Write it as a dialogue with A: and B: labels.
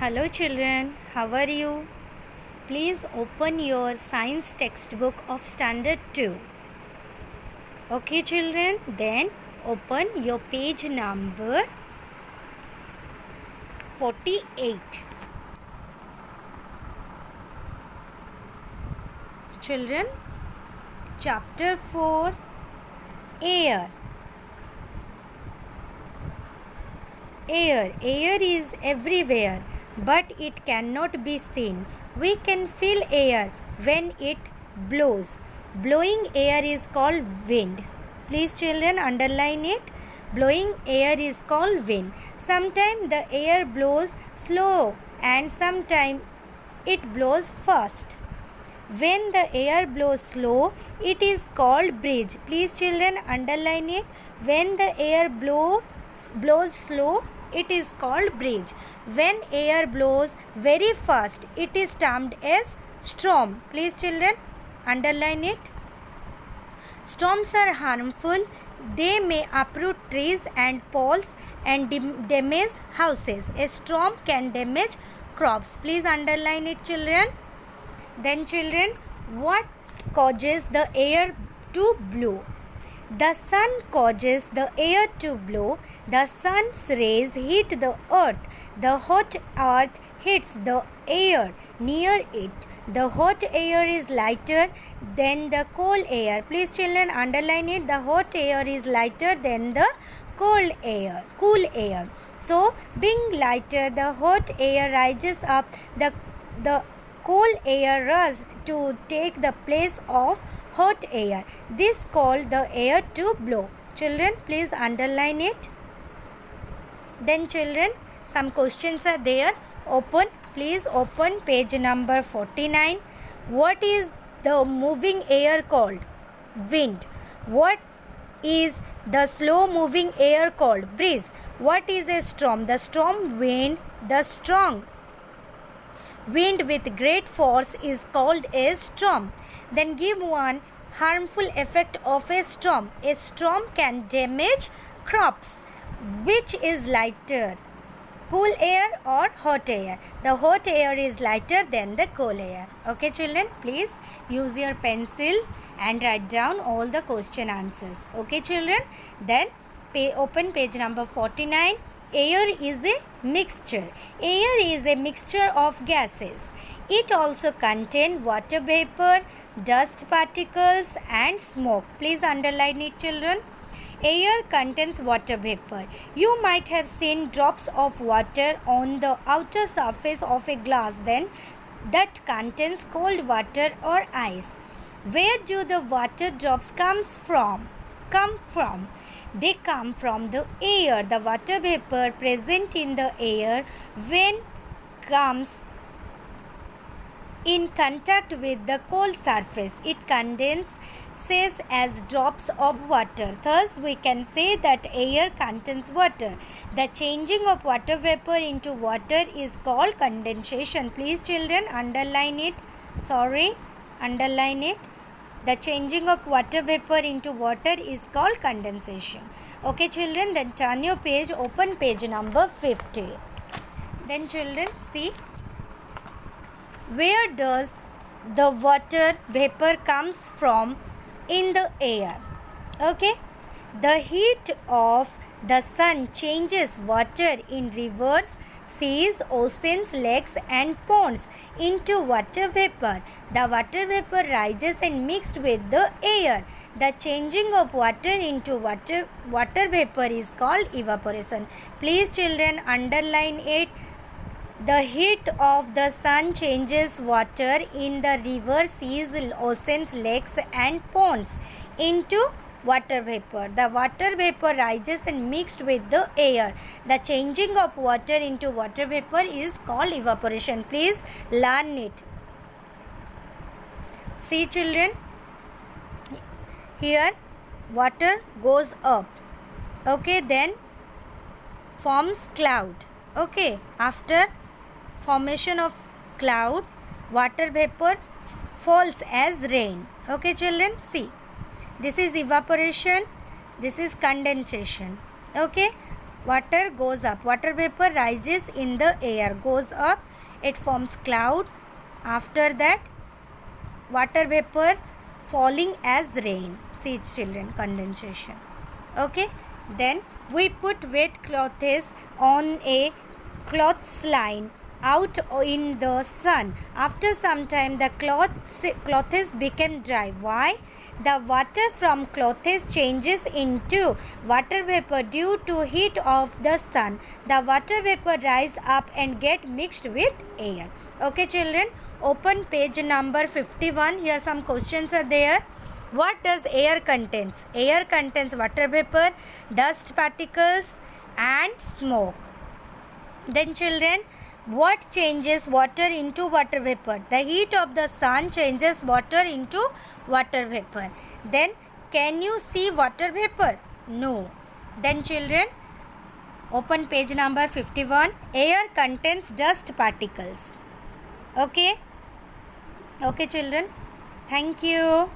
A: Hello children, how are you? Please open your science textbook of standard 2. Okay children, then open your page number 48. Children, chapter 4, Air. Air is everywhere, but it cannot be seen. We can feel air when it blows. Blowing air is called wind. Please children, underline it. Blowing air is called wind. Sometimes the air blows slow and sometimes it blows fast. When the air blows slow, it is called breeze. Please children, underline it. When the air blows slow, it is called breeze. When air blows very fast, it is termed as storm. Please children, underline it. Storms are harmful. They may uproot trees and poles and damage houses. A storm can damage crops. Please underline it children. Then children, what causes the air to blow? The sun causes the air to blow. The sun's rays hit the earth. The hot earth hits the air near it. The hot air is lighter than the cold air. Please children, underline it. The hot air is lighter than the cool air. So, being lighter, the hot air rises up. The cold air rushes to take the place of hot air. This called the air to blow. Children, please underline it. Then children, some questions are there. Please open page number 49. What is the moving air called? Wind. What is the slow moving air called? Breeze. What is a storm? The storm wind. The strong wind with great force is called a storm. Then give one harmful effect of a storm. A storm can damage crops. Which is lighter, cool air or hot air? The hot air is lighter than the cool air. Okay children, please use your pencil and write down all the question answers. Okay children, then open page number 49. Air is a mixture. Air is a mixture of gases. It also contains water vapor, dust particles and smoke. Please underline it children. Air contains water vapor. You might have seen drops of water on the outer surface of a glass that contains cold water or ice. Where do the water drops come from? They come from the air. The water vapor present in the air when comes in contact with the cold surface, it condenses as drops of water. Thus, we can say that air contains water. The changing of water vapor into water is called condensation. Please children, underline it. Underline it. The changing of water vapor into water is called condensation. Okay children, then turn your page, open page number 50. Then children, see. Where does the water vapor comes from in the air? Okay. The heat of the sun changes water in rivers, seas, oceans, lakes and ponds into water vapor. The water vapor rises and mixed with the air. The changing of water into water vapor is called evaporation. Please children, underline it. The heat of the sun changes water in the rivers, seas, oceans, lakes and ponds into water vapor. The water vapor rises and mixed with the air. The changing of water into water vapor is called evaporation. Please learn it. See children, here water goes up. Okay, then forms cloud. Okay, after formation of cloud, water vapor falls as rain. Okay children, see, this is evaporation, this is condensation. Okay, water goes up. Water vapor rises in the air, goes up, it forms cloud. After that, water vapor falling as rain. See children, condensation. Okay, then we put wet clothes on a clothesline out in the sun. After some time, the clothes became dry. Why? The water from clothes changes into water vapor due to heat of the sun. The water vapor rise up and get mixed with air. Okay children, open page number 51. Here some questions are there. What does air contains? Air contains water vapor, dust particles and smoke. Then children, what changes water into water vapor? The heat of the sun changes water into water vapor. Then can you see water vapor? No. Then children, open page number 51. Air contains dust particles. Okay? Okay children. Thank you.